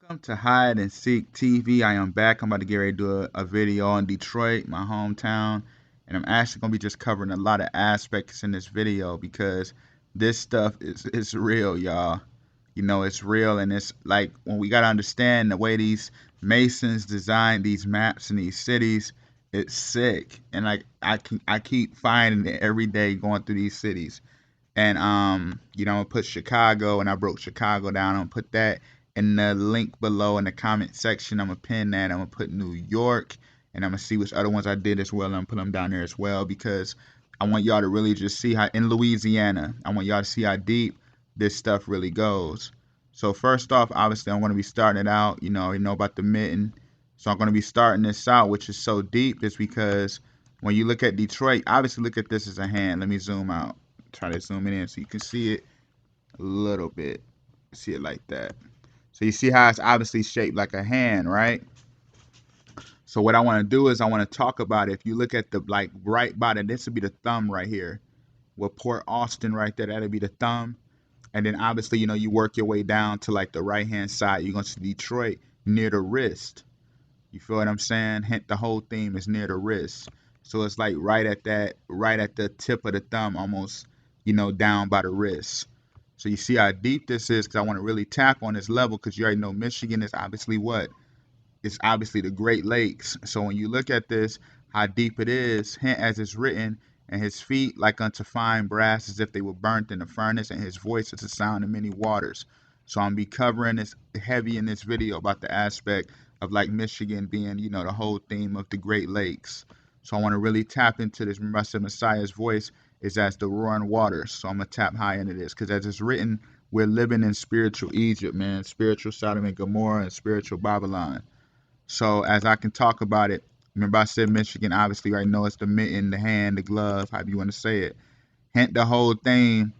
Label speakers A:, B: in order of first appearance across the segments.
A: Welcome to Hide and Seek TV. I am back. I'm about to get ready to do a video on Detroit, my hometown. And I'm actually going to be just covering a lot of aspects in this video because this stuff is real, y'all. You know, it's real, and it's like when we got to understand the way these Masons designed these maps in these cities, it's sick. And like I keep finding it every day going through these cities. And I'm gonna put Chicago, and I broke Chicago down. I'm gonna put that in the link below in the comment section. I'm gonna pin that. I'm gonna put New York, and I'm gonna see which other ones I did as well. And I'm gonna put them down there as well because I want y'all to really just see how in Louisiana, I want y'all to see how deep this stuff really goes. So first off, obviously I'm gonna be starting it out. You know about the mitten. So I'm gonna be starting this out, which is so deep, is because when you look at Detroit, obviously look at this as a hand. Let me zoom out. Try to zoom it in so you can see it a little bit. See it like that. So you see how it's obviously shaped like a hand, right? So what I want to do is I want to talk about it. If you look at the right bottom, this would be the thumb right here. With Port Austin right there, that'll be the thumb. And then obviously, you work your way down to like the right hand side. You're gonna see Detroit near the wrist. You feel what I'm saying? Hint, the whole theme is near the wrist. So it's like right at the tip of the thumb, almost, down by the wrist. So you see how deep this is, because I want to really tap on this level, because you already know Michigan is obviously what? It's obviously the Great Lakes. So when you look at this, how deep it is, hint as it's written, and his feet like unto fine brass as if they were burnt in the furnace, and his voice is the sound of many waters. So I'm going to be covering this heavy in this video about the aspect of like Michigan being, the whole theme of the Great Lakes. So I want to really tap into this. Remember I said Messiah's voice is as the roaring waters. So I'm going to tap high into this, because as it's written, we're living in spiritual Egypt, man. Spiritual Sodom and Gomorrah and spiritual Babylon. So as I can talk about it, remember I said Michigan, obviously right now it's the mitten, the hand, the glove, however you want to say it. Hint the whole thing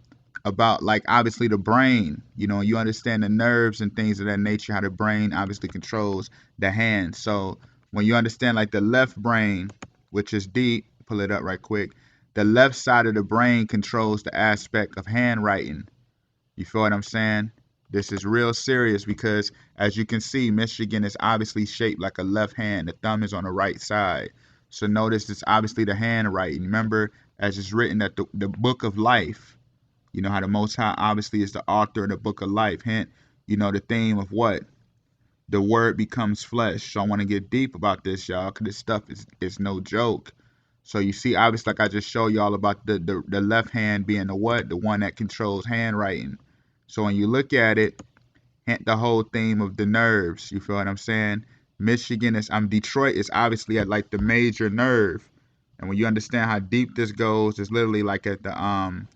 A: about like obviously the brain, you understand the nerves and things of that nature, how the brain obviously controls the hand. So when you understand like the left brain, which is deep, pull it up right quick, the left side of the brain controls the aspect of handwriting. You feel what I'm saying? This is real serious because as you can see, Michigan is obviously shaped like a left hand. The thumb is on the right side. So notice it's obviously the handwriting. Remember, as it's written that the book of life, how the Most High obviously is the author of the book of life. Hint, the theme of what? The word becomes flesh. So I want to get deep about this, y'all, because this stuff is no joke. So you see, obviously, like I just showed y'all about the left hand being the what? The one that controls handwriting. So when you look at it, hint the whole theme of the nerves. You feel what I'm saying? Michigan is, Detroit is obviously at like the major nerve. And when you understand how deep this goes, it's literally like at the,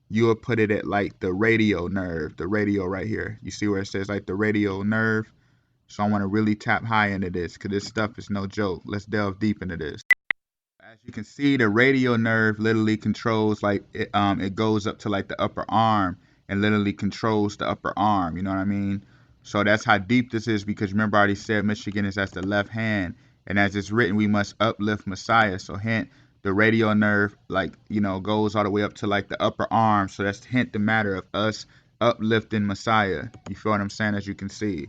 A: you would put it at like the radial nerve, the radial right here. You see where it says like the radial nerve? So I want to really tap high into this, because this stuff is no joke. Let's delve deep into this. As you can see, the radial nerve literally controls like it goes up to like the upper arm and literally controls the upper arm. You know what I mean? So that's how deep this is, because remember I already said Michigan is as the left hand, and as it's written, we must uplift Messiah. So hint, the radial nerve goes all the way up to like the upper arm. So that's hint the matter of us uplifting Messiah. You feel what I'm saying? As you can see,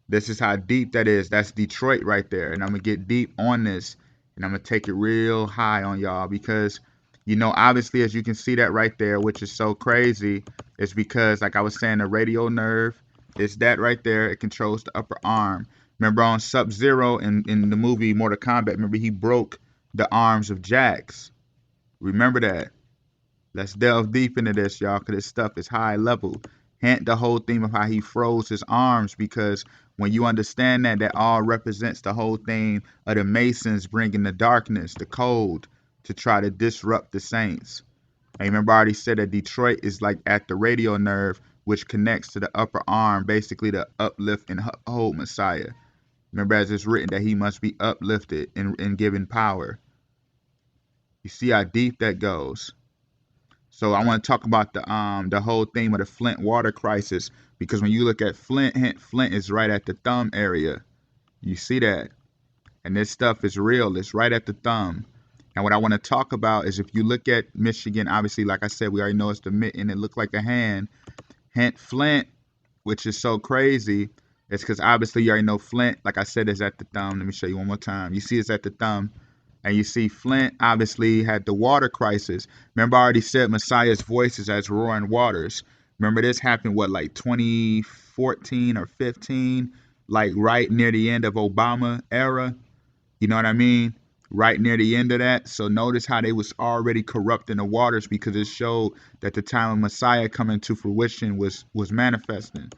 A: this is how deep that is. That's Detroit right there, and I'm gonna get deep on this. And I'm going to take it real high on y'all because, obviously, as you can see that right there, which is so crazy, is because, like I was saying, the radial nerve is that right there. It controls the upper arm. Remember on Sub-Zero in the movie Mortal Kombat, remember he broke the arms of Jax. Remember that. Let's delve deep into this, y'all, because this stuff is high level. Hint the whole theme of how he froze his arms, because when you understand that, that all represents the whole thing of the Masons bringing the darkness, the cold, to try to disrupt the saints. And remember I already said that Detroit is like at the radial nerve, which connects to the upper arm, basically to uplift and hold Messiah. Remember as it's written that he must be uplifted and given power. You see how deep that goes. So I want to talk about the whole theme of the Flint water crisis, because when you look at Flint, Flint is right at the thumb area. You see that? And this stuff is real. It's right at the thumb. And what I want to talk about is, if you look at Michigan, obviously, like I said, we already know it's the mitten. It looked like a hand. Hint Flint, which is so crazy. It's because obviously you already know Flint, like I said, is at the thumb. Let me show you one more time. You see it's at the thumb. And you see Flint obviously had the water crisis. Remember I already said Messiah's voice is as roaring waters. Remember this happened, what, like 2014 or 15? Like right near the end of Obama era. You know what I mean? Right near the end of that. So notice how they was already corrupting the waters because it showed that the time of Messiah coming to fruition was manifesting.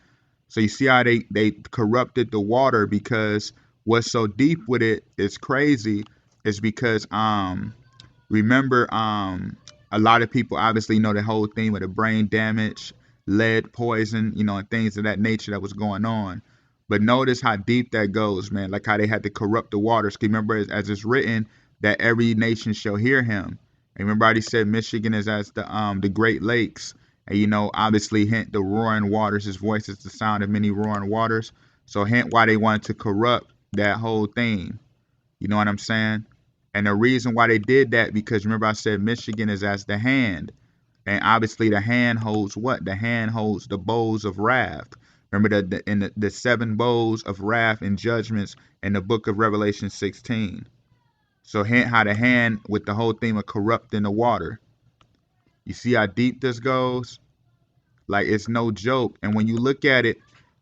A: So you see how they corrupted the water, because what's so deep with it is crazy is because remember a lot of people obviously know the whole thing with the brain damage, lead poison, you know, and things of that nature that was going on. But notice how deep that goes, man. Like how they had to corrupt the waters. Remember, as it's written, that every nation shall hear him. And remember, I already said Michigan is as the Great Lakes. And you know, obviously, hint the roaring waters. His voice is the sound of many roaring waters. So hint why they wanted to corrupt that whole thing. You know what I'm saying? And the reason why they did that, because remember I said Michigan is as the hand. And obviously the hand holds what? The hand holds the bowls of wrath. Remember the 7 bowls of wrath and judgments in the book of Revelation 16. So hint how the hand with the whole theme of corrupting the water. You see how deep this goes? Like, it's no joke. And when you look at it,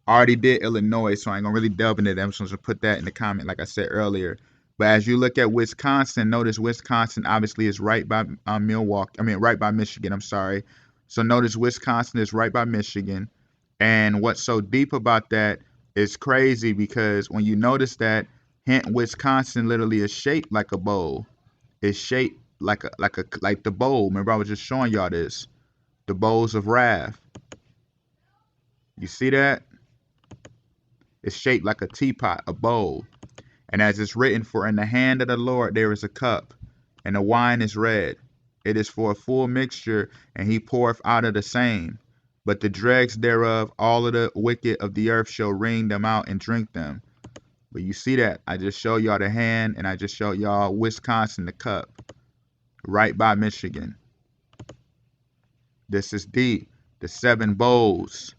A: I already did Illinois, so I ain't gonna really delve into that. I'm just gonna put that in the comment, like I said earlier. But as you look at Wisconsin, notice Wisconsin obviously is right by right by Michigan. I'm sorry. So notice Wisconsin is right by Michigan. And what's so deep about that is crazy, because when you notice that, hint Wisconsin literally is shaped like a bowl. It's shaped like the bowl. Remember I was just showing y'all this. The bowls of wrath. You see that? It's shaped like a teapot, a bowl. And as it's written, for in the hand of the Lord there is a cup, and the wine is red. It is for a full mixture, and he poureth out of the same. But the dregs thereof, all of the wicked of the earth shall wring them out and drink them. But you see that? I just showed y'all the hand, and I just showed y'all Wisconsin, the cup. Right by Michigan. This is deep. The 7 bowls.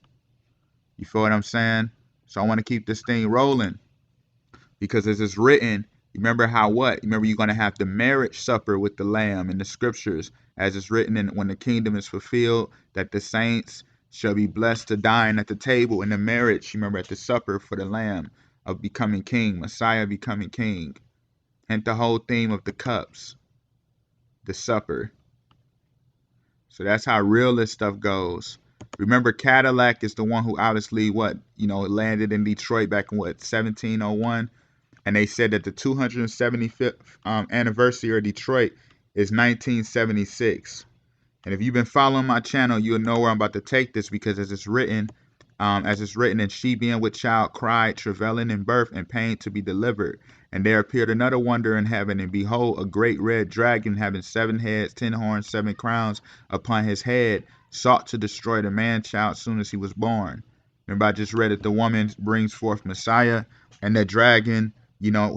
A: You feel what I'm saying? So I want to keep this thing rolling. Because as it's written, remember how what? Remember you're going to have the marriage supper with the Lamb in the scriptures. As it's written, in, when the kingdom is fulfilled, that the saints shall be blessed to dine at the table in the marriage, remember, at the supper for the Lamb of becoming king, Messiah becoming king. And the whole theme of the cups, the supper. So that's how real this stuff goes. Remember, Cadillac is the one who obviously landed in Detroit back in 1701, and they said that the 275th anniversary of Detroit is 1976. And if you've been following my channel, you'll know where I'm about to take this, because as it's written, and she being with child cried, travailing in birth and pain to be delivered. And there appeared another wonder in heaven, and behold, a great red dragon having 7 heads, 10 horns, 7 crowns upon his head, sought to destroy the man-child soon as he was born. Remember, I just read that the woman brings forth Messiah, and the dragon,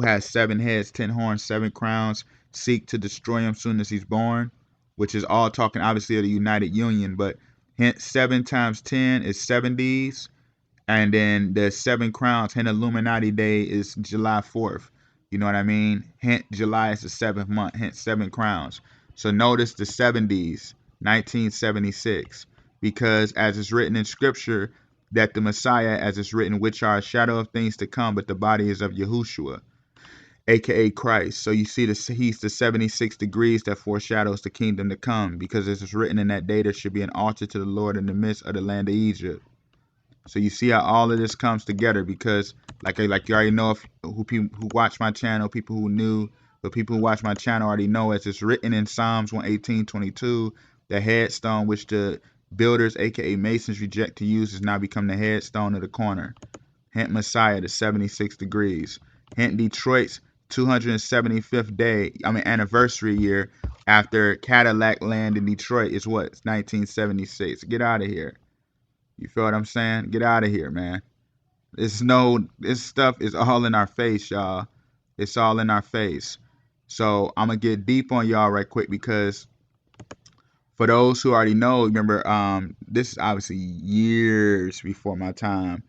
A: has 7 heads, 10 horns, 7 crowns, seek to destroy him soon as he's born, which is all talking obviously of the United Union, but hence 7 times 10 is 70s. And then the 7 crowns, hint Illuminati Day is July 4th. You know what I mean? Hint July is the 7th month, hint 7 crowns. So notice the 70s, 1976. Because as it's written in scripture, that the Messiah, as it's written, which are a shadow of things to come, but the body is of Yahushua, aka Christ. So you see, he's the 76 degrees that foreshadows the kingdom to come, because as it's written, in that day there should be an altar to the Lord in the midst of the land of Egypt. So you see how all of this comes together, because like you already know, who watch my channel, people who knew, but people who watch my channel already know, as it's written in Psalms 118:22, the headstone which the builders, aka masons, reject to use has now become the headstone of the corner. Hint Messiah, the 76 degrees. Hint Detroit's 275th anniversary year after Cadillac land in Detroit is what? It's 1976. Get out of here. You feel what I'm saying? Get out of here, man. This stuff is all in our face, y'all. It's all in our face. So I'm gonna get deep on y'all right quick, because for those who already know, remember, this is obviously years before my time.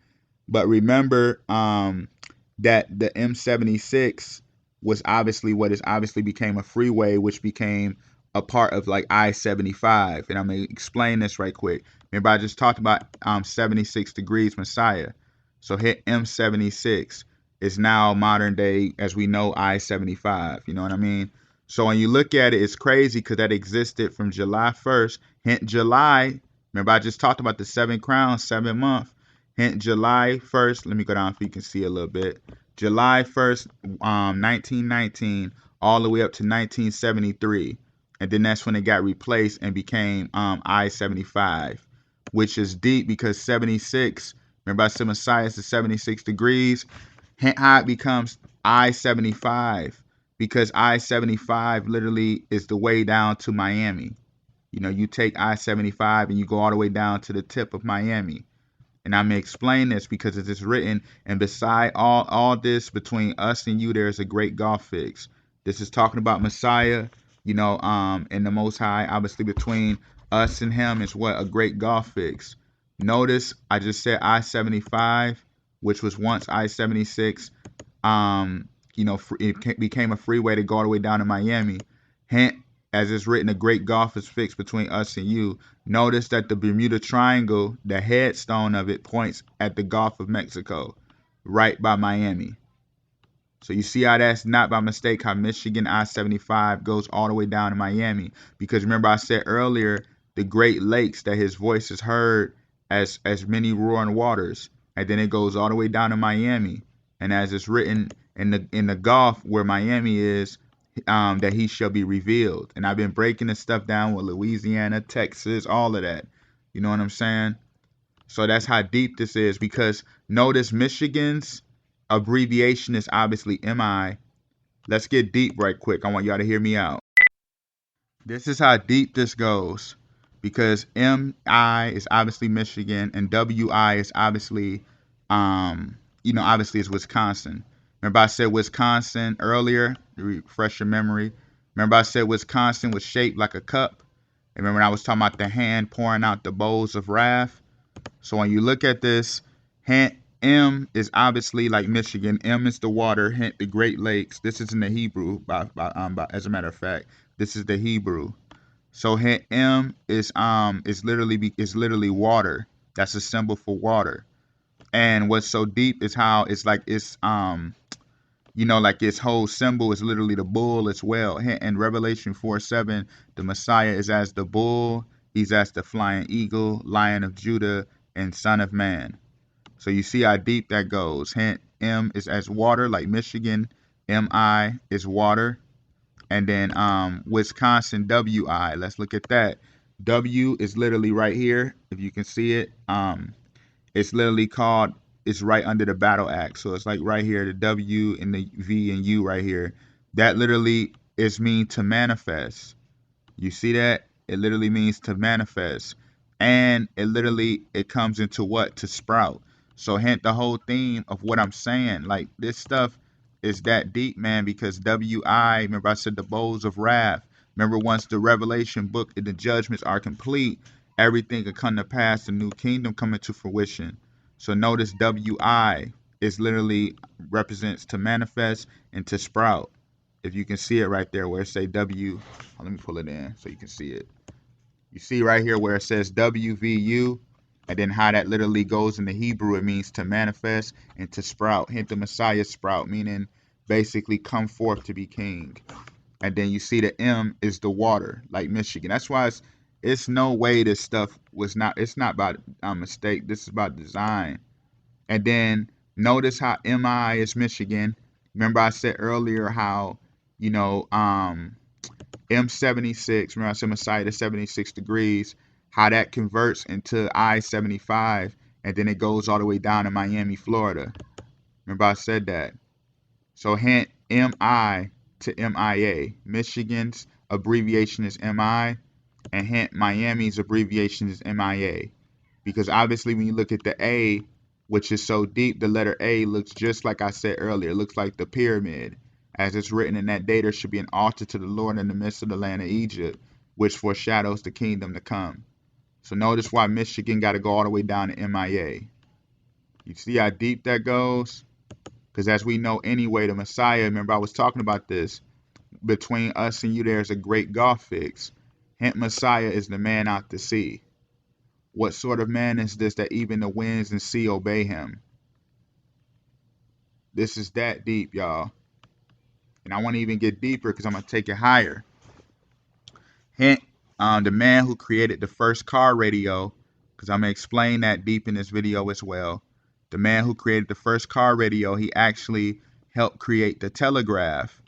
A: But remember that the M76 was obviously what is obviously became a freeway, which became a part of like I-75. And I'm going to explain this right quick. Remember, I just talked about 76 degrees Messiah. So hit M76 is now modern day, as we know, I-75. You know what I mean? So when you look at it, it's crazy because that existed from July 1st. Hint July. Remember, I just talked about the 7 crowns, 7 month. Hint July 1st. Let me go down so you can see a little bit. July 1st, 1919, all the way up to 1973. And then that's when it got replaced and became I-75, which is deep because 76, remember I said Messiah is 76 degrees. Hint how it becomes I-75 because I-75 literally is the way down to Miami. You know, you take I-75 and you go all the way down to the tip of Miami. And I'm going to explain this because it is written, and beside all this, between us and you, there's a great gulf fix. This is talking about Messiah, you know, and the Most High. Obviously, between us and him is what? A great gulf fix. Notice I just said I-75, which was once I-76. You know, it became a freeway to go all the way down to Miami. Hint, as it's written, a great gulf is fixed between us and you. Notice that the Bermuda Triangle, the headstone of it, points at the Gulf of Mexico, right by Miami. So you see how that's not by mistake how Michigan I-75 goes all the way down to Miami. Because remember I said earlier, the Great Lakes, that his voice is heard as many roaring waters. And then it goes all the way down to Miami. And as it's written in the Gulf where Miami is, that he shall be revealed. And I've been breaking this stuff down with Louisiana, Texas, all of that. You know what I'm saying? So that's how deep this is, because notice Michigan's abbreviation is obviously MI. Let's get deep right quick. I want y'all to hear me out. This is how deep this goes, because MI is obviously Michigan and WI is obviously, obviously it's Wisconsin. Remember I said Wisconsin earlier, to refresh your memory. Remember I said Wisconsin was shaped like a cup. And remember when I was talking about the hand pouring out the bowls of wrath? So when you look at this, hint M is obviously like Michigan. M is the water. Hint the Great Lakes. This is in the Hebrew, as a matter of fact. This is the Hebrew. So hint M is literally water. That's a symbol for water. And what's so deep is how it's like like its whole symbol is literally the bull as well. In Revelation 4:7, the Messiah is as the bull, he's as the flying eagle, Lion of Judah, and Son of Man. So you see how deep that goes. Hint, M is as water, like Michigan. MI is water. And then Wisconsin, WI. Let's look at that. W is literally right here, if you can see it. It's literally called, it's right under the battle axe. So it's like right here, the W and the V and U right here. That literally is mean to manifest. You see that? It literally means to manifest. And it comes into what? To sprout. So hint the whole theme of what I'm saying. Like this stuff is that deep, man, because WI, remember I said the bowls of wrath. Remember once the Revelation book and the judgments are complete, everything will come to pass, the new kingdom coming to fruition. So notice WI is literally represents to manifest and to sprout. If you can see it right there where it say W, let me pull it in so you can see it. You see right here where it says WVU, and then how that literally goes in the Hebrew, it means to manifest and to sprout. Hint the Messiah sprout, meaning basically come forth to be king. And then you see the M is the water, like Michigan. That's why it's no way this stuff was not, it's not about a mistake. This is about design. And then notice how MI is Michigan. Remember I said earlier how, M76, remember I said Messiah to 76 degrees, how that converts into I-75, and then it goes all the way down to Miami, Florida. Remember I said that. So hint MI to MIA. Michigan's abbreviation is MI, and hint Miami's abbreviation is MIA. Because obviously when you look at the A, which is so deep, the letter A looks just like I said earlier. It looks like the pyramid. As it's written in that day, there should be an altar to the Lord in the midst of the land of Egypt, which foreshadows the kingdom to come. So notice why Michigan got to go all the way down to MIA. You see how deep that goes? Because as we know anyway, the Messiah, remember I was talking about this, between us and you there's a great gulf fix. Hence Messiah is the man out to sea. What sort of man is this that even the winds and sea obey him? This is that deep, y'all. And I want to even get deeper because I'm going to take it higher. Hint, the man who created the first car radio, because I'm going to explain that deep in this video as well. The man who created the first car radio, he actually helped create the telegraph.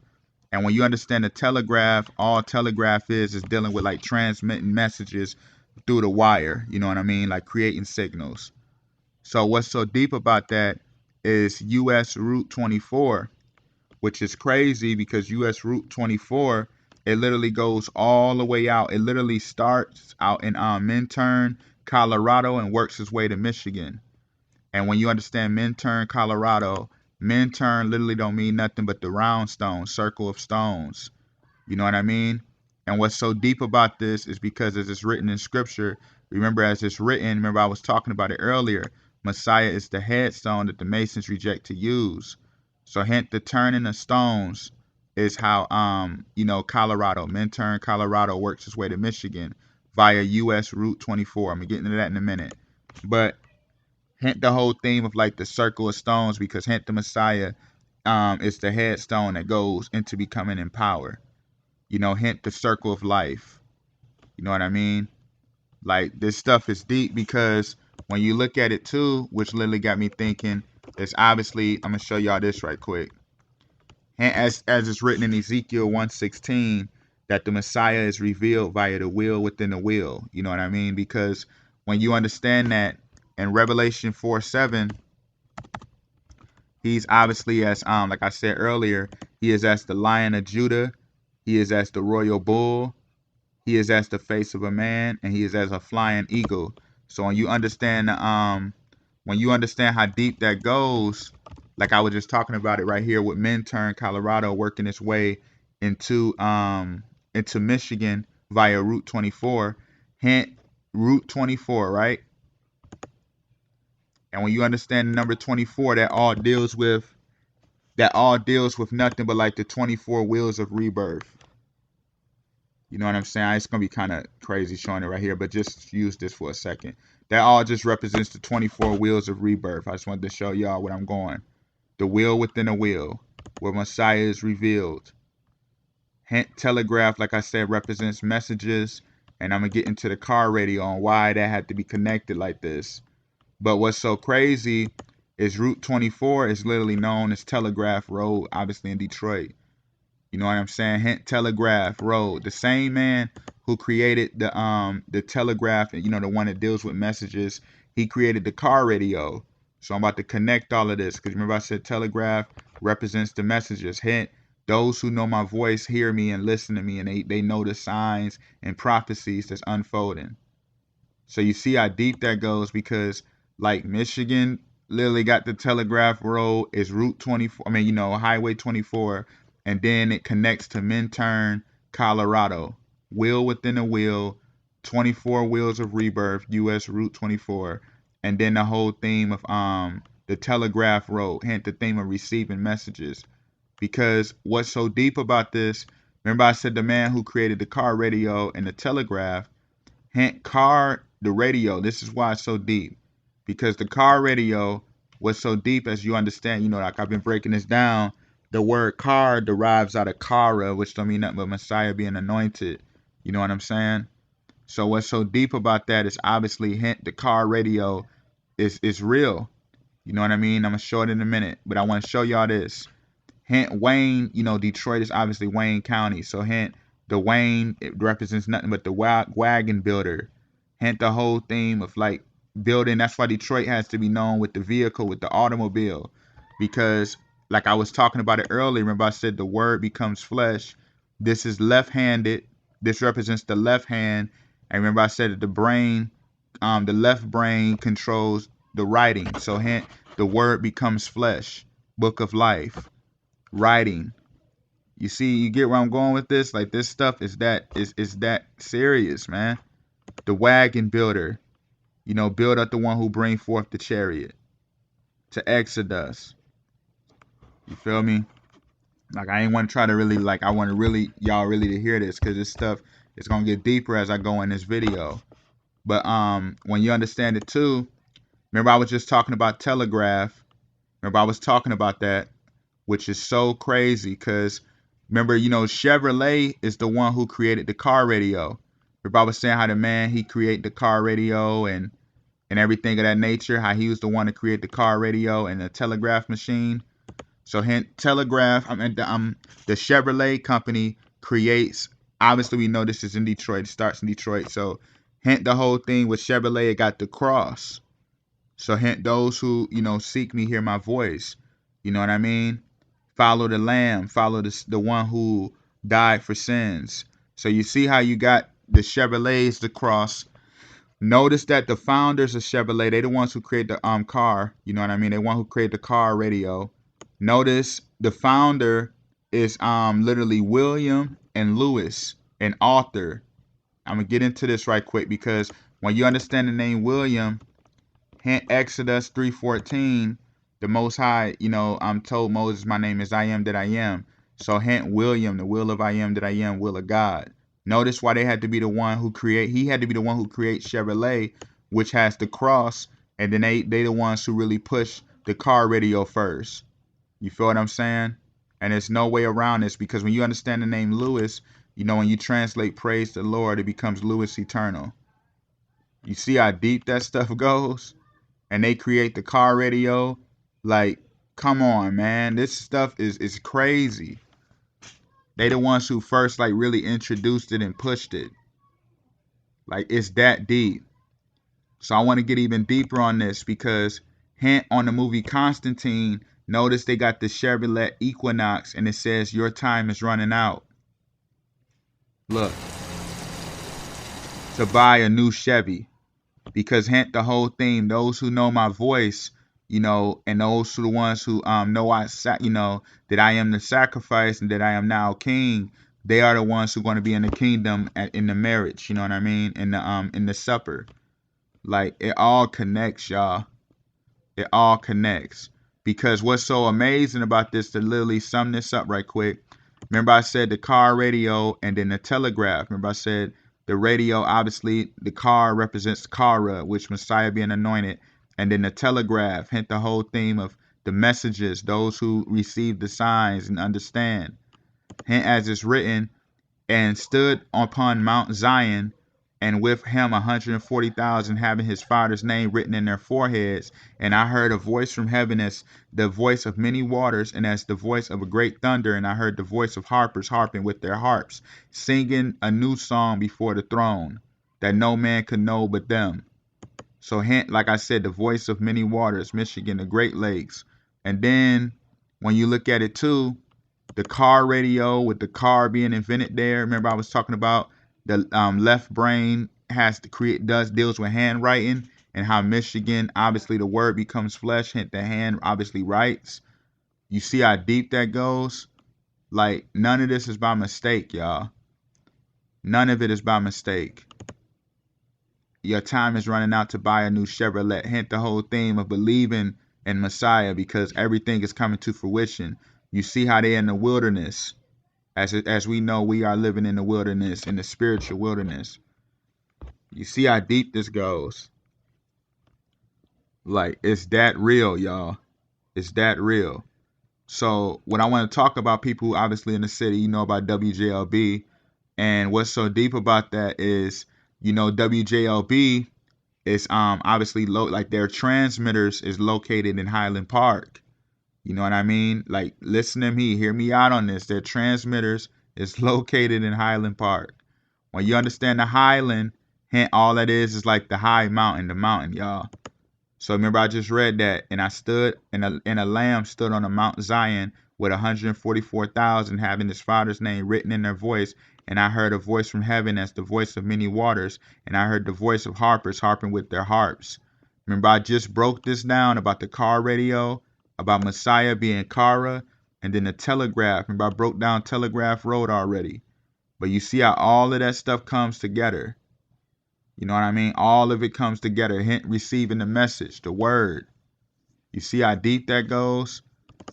A: And when you understand the telegraph, all telegraph is dealing with like transmitting messages through the wire. You know what I mean? Like creating signals. So what's so deep about that is US Route 24, which is crazy because US Route 24, it literally goes all the way out. It literally starts out in Minturn, Colorado, and works its way to Michigan. And when you understand Minturn, Colorado, Minturn literally don't mean nothing but the round stone, circle of stones. You know what I mean? And what's so deep about this is because as it's written in scripture, remember as it's written, remember I was talking about it earlier, Messiah is the headstone that the Masons reject to use. So hence the turning of stones is how Colorado, Minturn, Colorado works its way to Michigan via US Route 24. I'm gonna get into that in a minute. But hint the whole theme of like the circle of stones, because hint the Messiah is the headstone that goes into becoming in power. Hint the circle of life. You know what I mean? Like this stuff is deep because when you look at it too, which literally got me thinking, it's obviously, I'm gonna show y'all this right quick. As it's written in Ezekiel 1:16, that the Messiah is revealed via the will within the will. You know what I mean? Because when you understand that in Revelation 4:7, he's obviously as like I said earlier, he is as the Lion of Judah, he is as the royal bull, he is as the face of a man, and he is as a flying eagle. So when you understand how deep that goes, like I was just talking about it right here with Minturn, Colorado, working its way into Michigan via Route 24. Hint Route 24, right? And when you understand the number 24, that all deals with nothing but like the 24 wheels of rebirth. You know what I'm saying? It's going to be kind of crazy showing it right here, but just use this for a second. That all just represents the 24 wheels of rebirth. I just wanted to show y'all where I'm going. The wheel within a wheel, where Messiah is revealed. Hint telegraph, like I said, represents messages. And I'm going to get into the car radio on why that had to be connected like this. But what's so crazy is Route 24 is literally known as Telegraph Road, obviously in Detroit. You know what I'm saying? Hint Telegraph Road. The same man who created the telegraph, the one that deals with messages, he created the car radio. So I'm about to connect all of this because remember I said telegraph represents the messages. Hint, those who know my voice hear me and listen to me, and they know the signs and prophecies that's unfolding. So you see how deep that goes, because like Michigan literally got the telegraph road, is Route 24, Highway 24, and then it connects to Minturn, Colorado. Wheel within a wheel, 24 wheels of rebirth, US Route 24, and then the whole theme of the telegraph road, hence the theme of receiving messages. Because what's so deep about this, remember I said the man who created the car radio and the telegraph, hint the radio, this is why it's so deep. Because the car radio was so deep, as you understand, like I've been breaking this down, the word car derives out of kara, which don't mean nothing but Messiah being anointed. You know what I'm saying? So what's so deep about that is obviously hint the car radio is real. You know what I mean? I'm going to show it in a minute, but I want to show y'all this. Hint Wayne, Detroit is obviously Wayne County. So hint the Wayne, it represents nothing but the wagon builder. Hint the whole theme of like building. That's why Detroit has to be known with the vehicle, with the automobile. Because like I was talking about it earlier, remember I said the word becomes flesh. This is left-handed. This represents the left hand. And remember I said that the brain, the left brain controls the writing. So hint the word becomes flesh. Book of life. Writing. You see, you get where I'm going with this? Like this stuff is that serious, man. The wagon builder, build up the one who bring forth the chariot. to Exodus. You feel me? Like, I ain't want to try to really, like, I want to really, y'all really to hear this, because this stuff is going to get deeper as I go in this video. But when you understand it too, remember I was just talking about Telegraph. Remember I was talking about that, which is so crazy, because remember, you know, Chevrolet is the one who created the car radio. Remember I was saying how the man, he created the car radio and everything of that nature, how he was the one to create the car radio and the telegraph machine. So hence Telegraph, the Chevrolet company creates, obviously we know this is in Detroit, it starts in Detroit. So hence the whole thing with Chevrolet, it got the cross. So hence those who, you know, seek me, hear my voice. You know what I mean? Follow the Lamb, follow the one who died for sins. So you see how you got the Chevrolets, the cross. Notice that the founders of Chevrolet, they the ones who create the car. You know what I mean? They one who create the car radio. Notice the founder is literally William and Lewis, an author. I'm gonna get into this right quick, because when you understand the name William, hint Exodus 3:14, the Most High, you know, told Moses, my name is I am that I am. So hint William, the will of I am that I am, will of God. Notice why they had to be the one who create. He had to be the one who creates Chevrolet, which has the cross, and then they the ones who really push the car radio first. You feel what I'm saying? And there's no way around this, because when you understand the name Lewis, you know, when you translate praise the Lord, it becomes Lewis Eternal. You see how deep that stuff goes? And they create the car radio. Like, come on, man. This stuff is crazy. They the ones who first, like, really introduced it and pushed it. Like, it's that deep. So I want to get even deeper on this, because hint on the movie Constantine, notice they got the Chevrolet Equinox and it says your time is running out. Look. To buy a new Chevy. Because hint the whole theme, those who know my voice, you know, and those who the ones who know you know, that I am the sacrifice and that I am now king, they are the ones who are going to be in the kingdom in the marriage, you know what I mean, in the supper. Like, it all connects, y'all. It all connects. Because what's so amazing about this, to literally sum this up right quick, remember I said the car radio and then the telegraph. Remember I said the radio, obviously, the car represents Kara, which Messiah being anointed. And then the telegraph, hint the whole theme of the messages, those who receive the signs and understand. Hint as it's written, and stood upon Mount Zion, and with him 140,000 having his father's name written in their foreheads. And I heard a voice from heaven as the voice of many waters, and as the voice of a great thunder. And I heard the voice of harpers harping with their harps, singing a new song before the throne, that no man could know but them. So hint, like I said, the voice of many waters, Michigan, the Great Lakes. And then when you look at it too, the car radio with the car being invented there. Remember I was talking about the left brain has to deals with handwriting, and how Michigan, obviously the word becomes flesh, hint the hand obviously writes. You see how deep that goes? Like, none of this is by mistake, y'all. None of it is by mistake. Your time is running out to buy a new Chevrolet. Hint the whole theme of believing in Messiah, because everything is coming to fruition. You see how they're in the wilderness. As we know, we are living in the wilderness, in the spiritual wilderness. You see how deep this goes. Like, it's that real, y'all. It's that real. So what I want to talk about, people obviously in the city, you know about WJLB. And what's so deep about that is, you know, WJLB is obviously like their transmitters is located in Highland Park. You know what I mean? Like, listen to me, hear me out on this. Their transmitters is located in Highland Park. When you understand the Highland, hint all that is like the high mountain, the mountain, y'all. So remember I just read that, and I stood, and a lamb stood on a Mount Zion with 144,000 having his father's name written in their voice. And I heard a voice from heaven as the voice of many waters, and I heard the voice of harpers harping with their harps. Remember I just broke this down about the car radio, about Messiah being Kara, and then the telegraph. Remember I broke down Telegraph Road already. But you see how all of that stuff comes together. You know what I mean? All of it comes together. Hint receiving the message, the word. You see how deep that goes?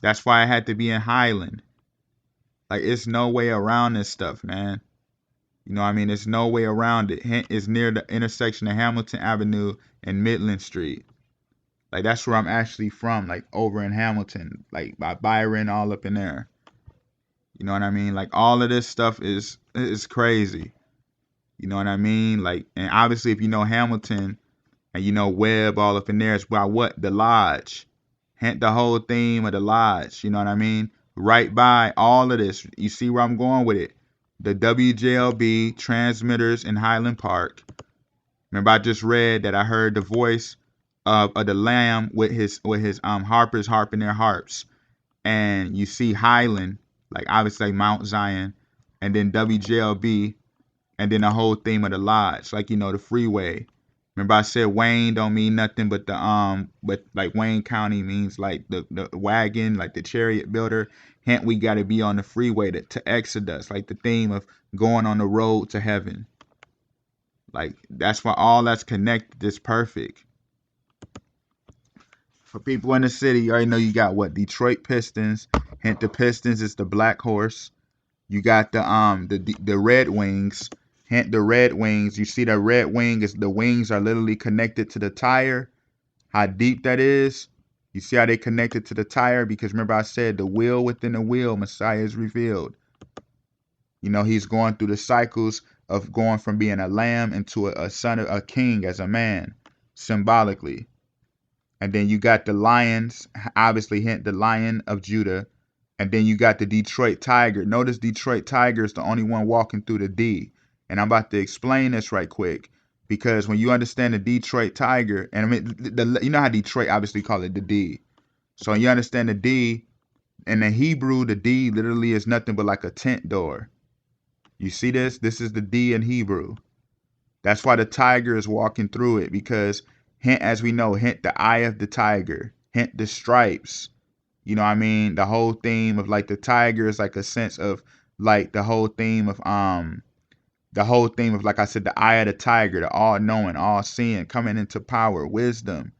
A: That's why I had to be in Highland. Like, it's no way around this stuff, man. You know what I mean? There's no way around it. It's near the intersection of Hamilton Avenue and Midland Street. Like, that's where I'm actually from, like, over in Hamilton, like, by Byron, all up in there. You know what I mean? Like, all of this stuff is crazy. You know what I mean? Like, and obviously, if you know Hamilton and you know Webb, all up in there, it's by what? The Lodge. Hint the whole theme of the Lodge. You know what I mean? Right by all of this. You see where I'm going with it? The WJLB transmitters in Highland Park. Remember, I just read that I heard the voice of the Lamb with his harpers harping their harps, and you see Highland, like obviously Mount Zion, and then WJLB, and then the whole theme of the Lodge, like the freeway. Remember, I said Wayne don't mean nothing but but like Wayne County means like the wagon, like the chariot builder. Hint, we got to be on the freeway to Exodus, like the theme of going on the road to heaven. Like, that's why all that's connected is perfect. For people in the city, you already know you got what? Detroit Pistons. Hint, the Pistons is the Black Horse. You got the Red Wings. Hint, the Red Wings. You see the red wing is the wings are literally connected to the tire. How deep that is. You see how they connected to the tire? Because remember I said the wheel within the wheel, Messiah is revealed. He's going through the cycles of going from being a lamb into a son of a king as a man, symbolically. And then you got the lions, obviously hint the Lion of Judah. And then you got the Detroit Tiger. Notice Detroit Tiger is the only one walking through the D. And I'm about to explain this right quick. Because when you understand the Detroit Tiger, and I mean, you know how Detroit obviously call it the D. So when you understand the D, in the Hebrew, the D literally is nothing but like a tent door. You see this? This is the D in Hebrew. That's why the tiger is walking through it, because hint, as we know, hint the eye of the tiger, hint the stripes. You know what I mean? The whole theme of like the tiger is like a sense of like the whole theme of like I said, the eye of the tiger, the all knowing, all seeing, coming into power, wisdom.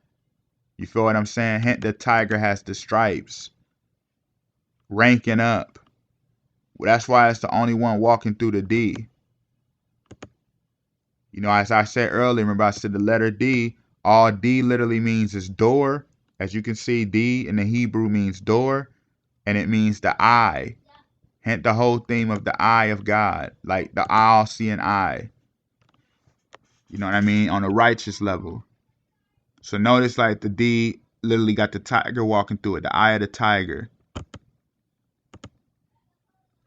A: You feel what I'm saying? Hint the tiger has the stripes, ranking up. That's why it's the only one walking through the D. As I said earlier, remember I said the letter D, all D literally means is door. As you can see, D in the Hebrew means door, and it means the eye. Hence the whole theme of the eye of God, like the all-seeing eye. You know what I mean? On a righteous level. So notice like the D literally got the tiger walking through it, the eye of the tiger.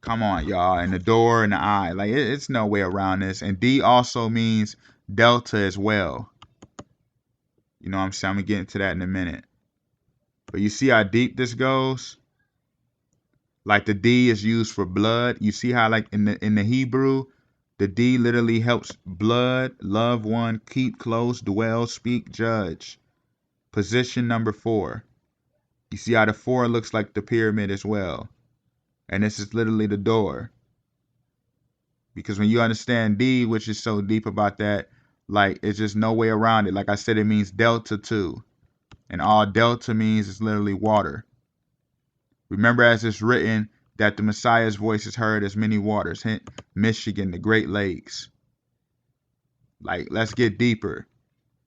A: Come on, y'all. And the door and the eye. Like, it's no way around this. And D also means delta as well. You know what I'm saying? I'm going to get into that in a minute. But you see how deep this goes? Like the D is used for blood. You see how like in the Hebrew, the D literally helps blood, love one, keep close, dwell, speak, judge. Position number 4. You see how the 4 looks like the pyramid as well. And this is literally the door. Because when you understand D, which is so deep about that, like it's just no way around it. Like I said, it means delta too. And all delta means is literally water. Remember as it's written that the Messiah's voice is heard as many waters. Hint, Michigan, the Great Lakes. Like, let's get deeper.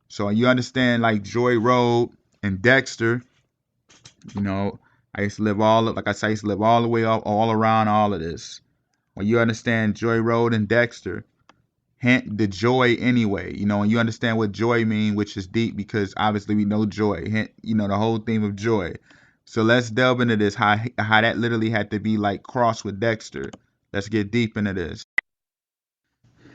A: So you understand like Joy Road and Dexter, I used to live all the way up, all around all of this. When you understand Joy Road and Dexter, hint the joy anyway. When you understand what joy mean, which is deep because obviously we know joy. Hint, the whole theme of joy. So let's delve into this, how that literally had to be like crossed with Dexter. Let's get deep into this.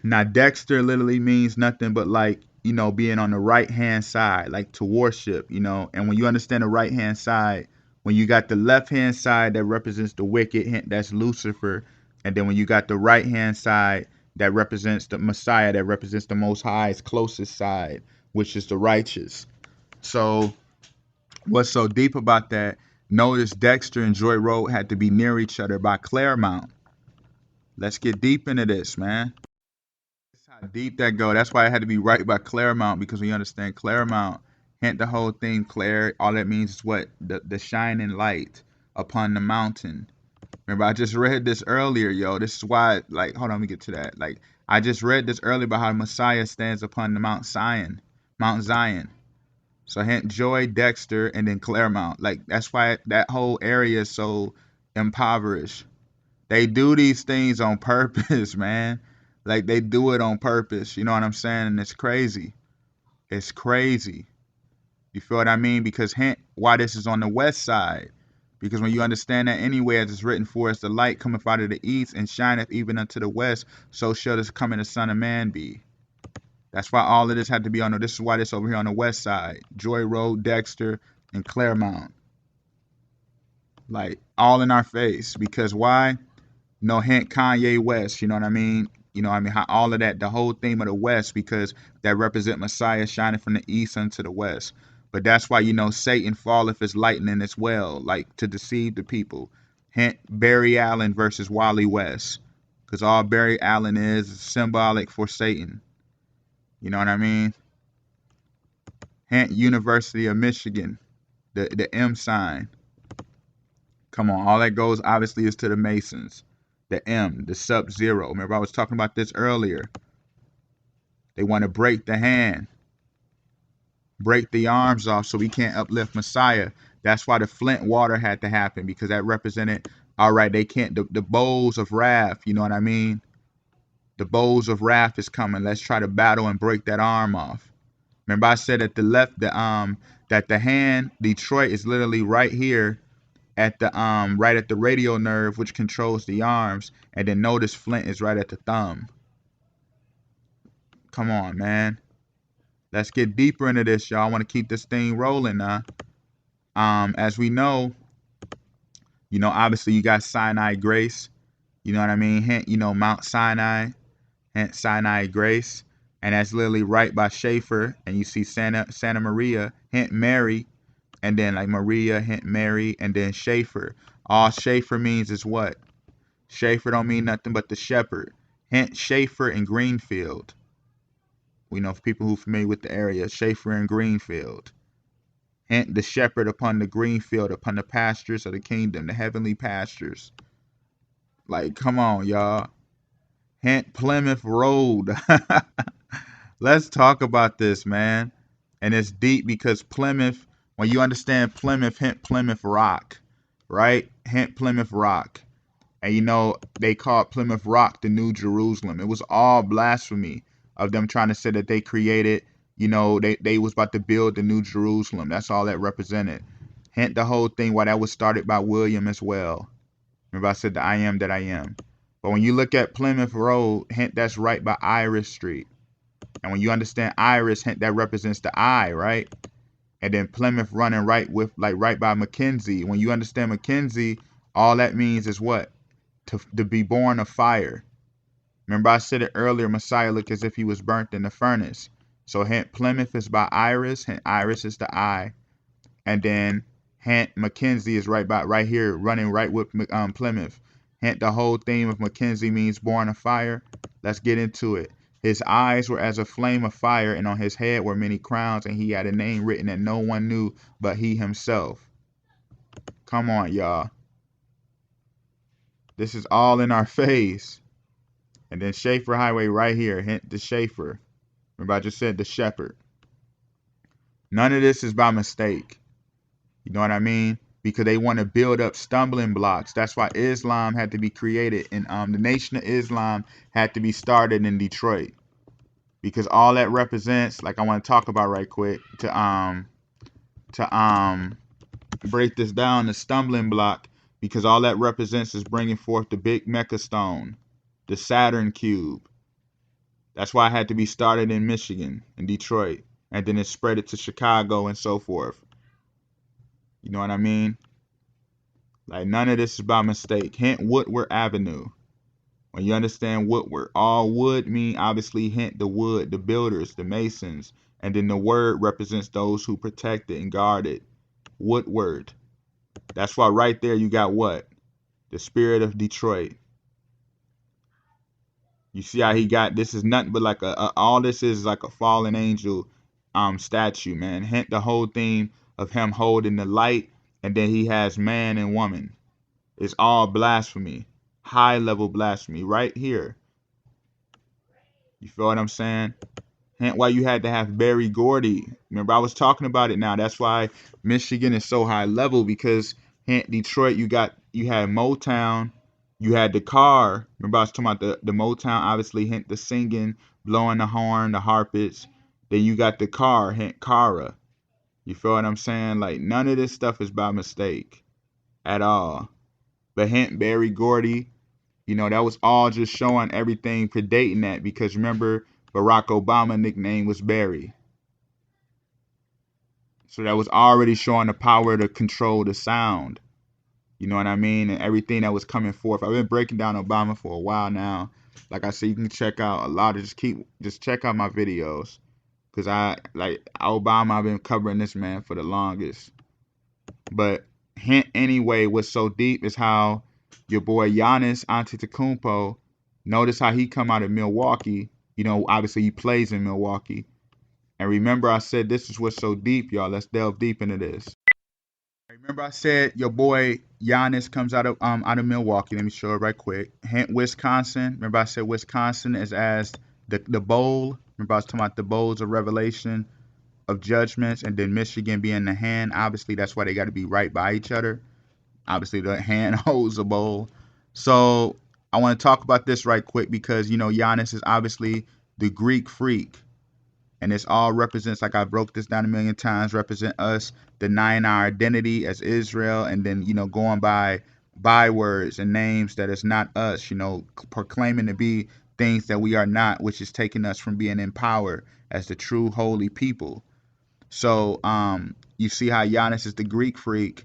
A: Now Dexter literally means nothing but like, being on the right hand side, like to worship, and when you understand the right hand side, when you got the left hand side that represents the wicked, hint that's Lucifer, and then when you got the right hand side that represents the Messiah, that represents the Most High's closest side, which is the righteous. So what's so deep about that? Notice Dexter and Joy Road had to be near each other by Claremont. Let's get deep into this, man. How deep that go. That's why it had to be right by Claremont, because we understand Claremont, Hint the whole thing clear. All that means is what? The shining light upon the mountain. Remember, I just read this earlier, yo. This is why, like, hold on, let me get to that. Like, I just read this earlier about how Messiah stands upon the Mount Zion. Mount Zion. So hint Joy, Dexter, and then Claremont. Like, that's why that whole area is so impoverished. They do these things on purpose, man. Like, they do it on purpose. You know what I'm saying? And it's crazy. It's crazy. You feel what I mean? Because hint why this is on the west side. Because when you understand that anyway, as it's written for us, the light cometh out of the east and shineth even unto the west, so shall this coming the Son of Man be. That's why all of this had to be on the, this is why this over here on the west side. Joy Road, Dexter, and Claremont. Like, all in our face. Because why? No hint Kanye West, you know what I mean? You know what I mean? How all of that, the whole theme of the West, because that represent Messiah shining from the east unto the west. But that's why, you know, Satan falleth as lightning as well, like to deceive the people. Hint Barry Allen versus Wally West. Because all Barry Allen is symbolic for Satan. You know what I mean? Hint University of Michigan, the M sign. Come on, all that goes obviously is to the Masons. The M, the Sub-Zero. Remember I was talking about this earlier. They want to break the hand, break the arms off so we can't uplift Messiah. That's why the Flint water had to happen, because that represented, all right, they can't, the bowls of wrath, you know what I mean? The bowls of wrath is coming. Let's try to battle and break that arm off. Remember I said at the left, that the hand, Detroit, is literally right here at the right at the radial nerve, which controls the arms, and then notice Flint is right at the thumb. Come on, man. Let's get deeper into this, y'all. I want to keep this thing rolling now. As we know, you know, obviously you got Sinai Grace. You know what I mean? Hint, you know, Mount Sinai, hint Sinai Grace. And that's literally right by Schaefer. And you see Santa Maria, hint Mary. And then like Maria, hint Mary, and then Schaefer. All Schaefer means is what? Schaefer don't mean nothing but the shepherd. Hint Schaefer and Greenfield. We know for people who are familiar with the area, Schaefer and Greenfield. Hint the shepherd upon the green field, upon the pastures of the kingdom, the heavenly pastures. Like, come on, y'all. Hint Plymouth Road. Let's talk about this, man. And it's deep because Plymouth, when you understand Plymouth, hint Plymouth Rock, right? Hint Plymouth Rock. And you know, they called Plymouth Rock the New Jerusalem. It was all blasphemy of them trying to say that they created, you know, they was about to build the New Jerusalem. That's all that represented. Hint the whole thing why that was started by William as well. Remember I said the I am that I am. But when you look at Plymouth Road, hint that's right by Iris Street. And when you understand Iris, hint that represents the eye, right? And then Plymouth running right with, like right by Mackenzie. When you understand Mackenzie, all that means is what? To be born of fire. Remember I said it earlier, Messiah looked as if he was burnt in the furnace. So hint Plymouth is by Iris, hint Iris is the eye. And then hint Mackenzie is right here, running right with Plymouth. Hint the whole theme of Mackenzie means born of fire. Let's get into it. His eyes were as a flame of fire, and on his head were many crowns, and he had a name written that no one knew but he himself. Come on, y'all. This is all in our face. And then Schaefer Highway right here. Hint the Schaefer. Remember I just said the shepherd. None of this is by mistake. You know what I mean? Because they want to build up stumbling blocks. That's why Islam had to be created. And the Nation of Islam had to be started in Detroit. Because all that represents, like I want to talk about right quick, to break this down, the stumbling block, because all that represents is bringing forth the big Mecca stone, the Saturn cube. That's why it had to be started in Michigan, in Detroit, and then it spread it to Chicago and so forth. You know what I mean? Like, none of this is by mistake. Hint Woodward Avenue. When you understand Woodward, all wood mean obviously hint the wood, the builders, the masons, and then the word represents those who protect it and guard it. Woodward. That's why right there you got what? The spirit of Detroit. You see how he got, this is nothing but like all this is like a fallen angel statue, man. Hint the whole theme of him holding the light, and then he has man and woman. It's all blasphemy, high level blasphemy, right here. You feel what I'm saying? Hence why you had to have Berry Gordy. Remember, I was talking about it now. That's why Michigan is so high level, because hence Detroit, you had Motown, you had the car. Remember, I was talking about the Motown, obviously, hence the singing, blowing the horn, the harpets. Then you got the car, hence Cara. You feel what I'm saying? Like, none of this stuff is by mistake at all. But hence Berry Gordy, that was all just showing everything predating that, because remember, Barack Obama nickname was Barry. So that was already showing the power to control the sound. You know what I mean? And everything that was coming forth. I've been breaking down Obama for a while now. Like I said, you can check out a lot of, just check out my videos. Because Obama, I've been covering this man for the longest. But hint anyway, what's so deep is how your boy Giannis Antetokounmpo, notice how he come out of Milwaukee. Obviously he plays in Milwaukee. And remember I said this is what's so deep, y'all. Let's delve deep into this. Remember I said your boy Giannis comes out of Milwaukee. Let me show it right quick. Hint Wisconsin. Remember I said Wisconsin is as the bowl. Remember I was talking about the bowls of revelation, of judgments, and then Michigan being the hand. Obviously that's why they got to be right by each other. Obviously the hand holds the bowl. So I want to talk about this right quick, because Giannis is obviously the Greek freak, and this all represents, like I broke this down a million times, represent us denying our identity as Israel, and then going by bywords and names that is not us, proclaiming to be things that we are not, which is taking us from being in power as the true holy people. So you see how Giannis is the Greek freak.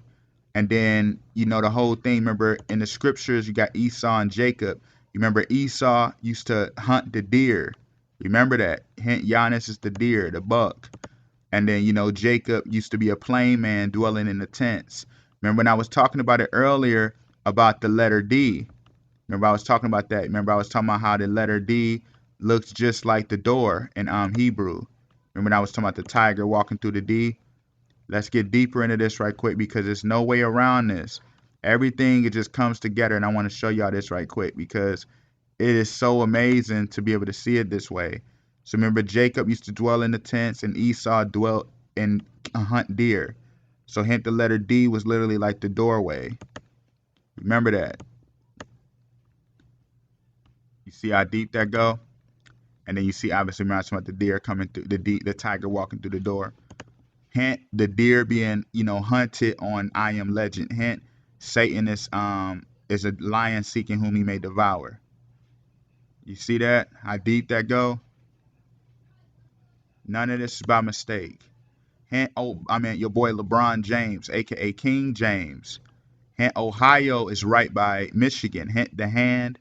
A: And then, the whole thing, remember in the scriptures, you got Esau and Jacob. You remember Esau used to hunt the deer. Remember that. Hint Giannis is the deer, the buck. And then, Jacob used to be a plain man dwelling in the tents. Remember when I was talking about it earlier about the letter D? Remember I was talking about that. Remember I was talking about how the letter D looks just like the door in Hebrew. Remember when I was talking about the tiger walking through the D? Let's get deeper into this right quick, because there's no way around this. Everything, it just comes together, and I want to show y'all this right quick, because it is so amazing to be able to see it this way. So remember, Jacob used to dwell in the tents, and Esau dwelt and hunt deer. So hint the letter D was literally like the doorway. Remember that. You see how deep that go? And then you see, obviously, when I was talking about the deer coming through, the tiger walking through the door. Hint the deer being, hunted on I Am Legend. Hint Satan is a lion seeking whom he may devour. You see that? How deep that go? None of this is by mistake. Hint your boy LeBron James, aka King James. Hint Ohio is right by Michigan. Hint the hand,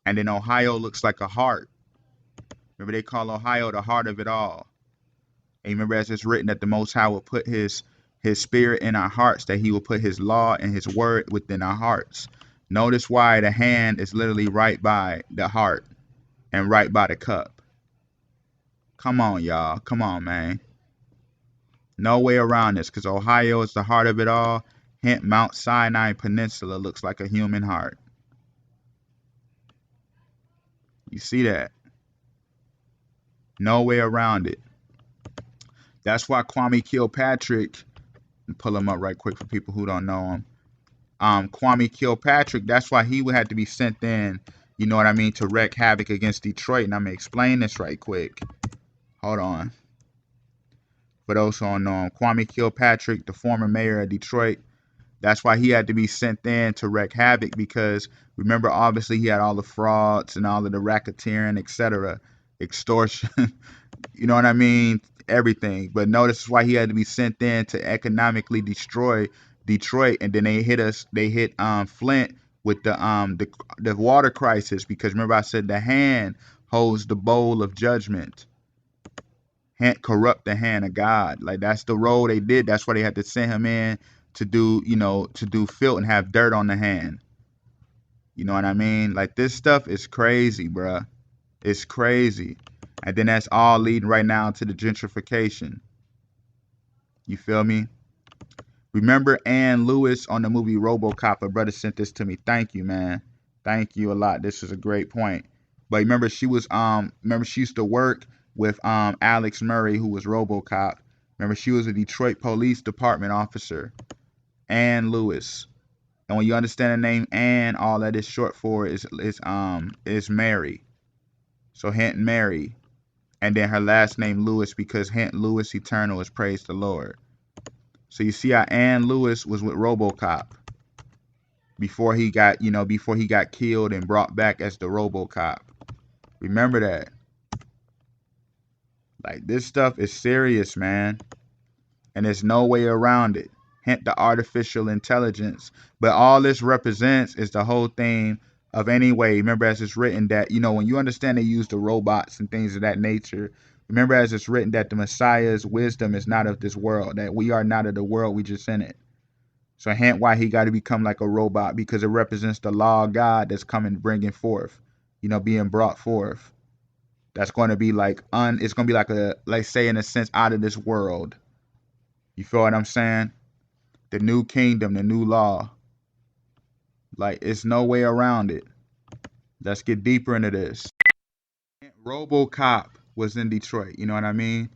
A: and then Ohio looks like a heart. Remember they call Ohio the heart of it all. And remember, as it's written, that the Most High will put his spirit in our hearts, that he will put his law and his word within our hearts. Notice why the hand is literally right by the heart and right by the cup. Come on, y'all. Come on, man. No way around this, because Ohio is the heart of it all. Hint Mount Sinai Peninsula looks like a human heart. You see that? No way around it. That's why Kwame Kilpatrick, pull him up right quick for people who don't know him. Kwame Kilpatrick, that's why he would have to be sent in, to wreak havoc against Detroit. And I'm going to explain this right quick. Hold on. For those who don't know him, Kwame Kilpatrick, the former mayor of Detroit, that's why he had to be sent in to wreak havoc, because remember, obviously, he had all the frauds and all of the racketeering, etc., extortion, you know what I mean? Everything. But notice why he had to be sent in to economically destroy Detroit, and then they hit Flint with the water crisis, because remember I said the hand holds the bowl of judgment. Can't corrupt the hand of God. Like, that's the role they did. That's why they had to send him in to do filth and have dirt on the hand. You know what I mean? Like, this stuff is crazy, bruh. It's crazy. And then that's all leading right now to the gentrification. You feel me? Remember Ann Lewis on the movie Robocop? A brother sent this to me. Thank you, man. Thank you a lot. This is a great point. But remember she was remember she used to work with Alex Murray, who was Robocop. Remember she was a Detroit Police Department officer. Ann Lewis. And when you understand the name Ann, all that is short for is Mary. So hint Mary. And then her last name Lewis, because hint Lewis Eternal is praise the Lord. So you see how Ann Lewis was with Robocop before he got, before he got killed and brought back as the Robocop. Remember that. Like, this stuff is serious, man. And there's no way around it. Hint the artificial intelligence. But all this represents is the whole thing of anyway. Remember, as it's written that, when you understand they use the robots and things of that nature, remember as it's written that the Messiah's wisdom is not of this world, that we are not of the world, we just in it. So hint why he got to become like a robot, because it represents the law of God that's coming, bringing forth, being brought forth. That's going to be like, it's going to be like like say in a sense, out of this world. You feel what I'm saying? The new kingdom, the new law. Like, it's no way around it. Let's get deeper into this. Robocop was in Detroit. You know what I mean?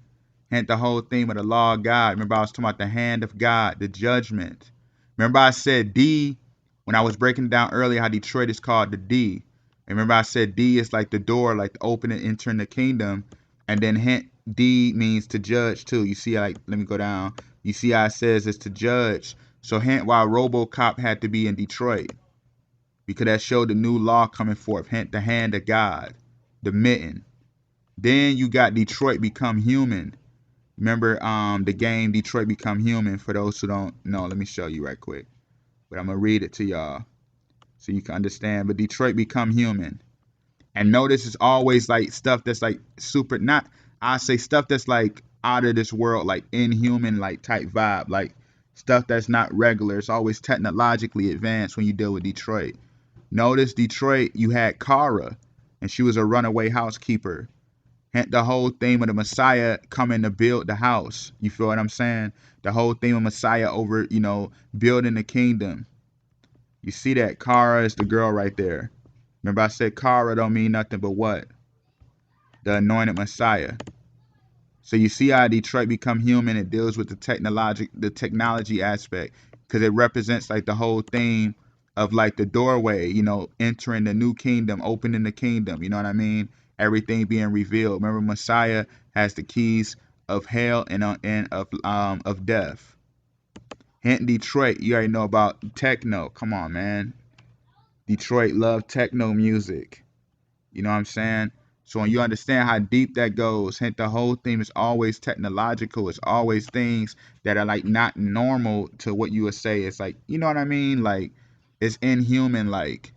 A: Hence the whole theme of the law of God. Remember I was talking about the hand of God, the judgment. Remember I said D when I was breaking down earlier how Detroit is called the D. And remember I said D is like the door, like the opening, entering the kingdom. And then hint D means to judge too. You see, like, let me go down. You see how it says it's to judge. So hint why Robocop had to be in Detroit. Because that showed the new law coming forth. Hint the hand of God, the mitten. Then you got Detroit Become Human. Remember the game Detroit Become Human? For those who don't know, let me show you right quick. But I'm going to read it to y'all so you can understand. But Detroit Become Human. And notice it's always like stuff that's like super, not, I say stuff that's like out of this world, like inhuman, like type vibe, like stuff that's not regular. It's always technologically advanced when you deal with Detroit. Notice Detroit, you had Kara, and she was a runaway housekeeper. Hence the whole theme of the Messiah coming to build the house. You feel what I'm saying? The whole theme of Messiah over, building the kingdom. You see that? Kara is the girl right there. Remember I said Kara don't mean nothing but what? The anointed Messiah. So you see how Detroit Become Human, it deals with the technology aspect, because it represents like the whole theme of like the doorway, entering the new kingdom, opening the kingdom, you know what I mean? Everything being revealed. Remember, Messiah has the keys of hell and of death. Hint Detroit, you already know about techno. Come on, man. Detroit love techno music. You know what I'm saying? So when you understand how deep that goes, hence the whole theme is always technological. It's always things that are like not normal to what you would say. It's like, you know what I mean? Like, it's inhuman, like.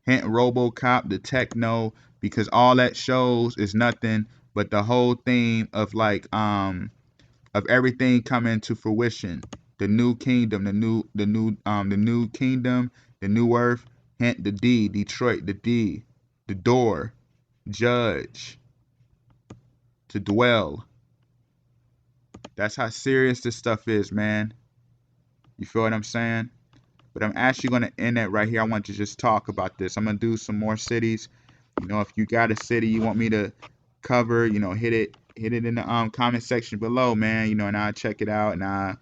A: Hint Robocop, the techno, because all that shows is nothing but the whole theme of like of everything coming to fruition. The new kingdom, the new kingdom, the new earth. Hint the D, Detroit, the D, the door, judge, to dwell. That's how serious this stuff is, man. You feel what I'm saying? But I'm actually going to end that right here. I want to just talk about this. I'm going to do some more cities. If you got a city you want me to cover, hit it in the comment section below, man. And I'll check it out, and I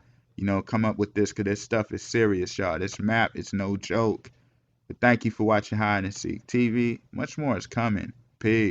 A: come up with this, because this stuff is serious, y'all. This map is no joke. But thank you for watching Hide and Seek TV. Much more is coming. Peace.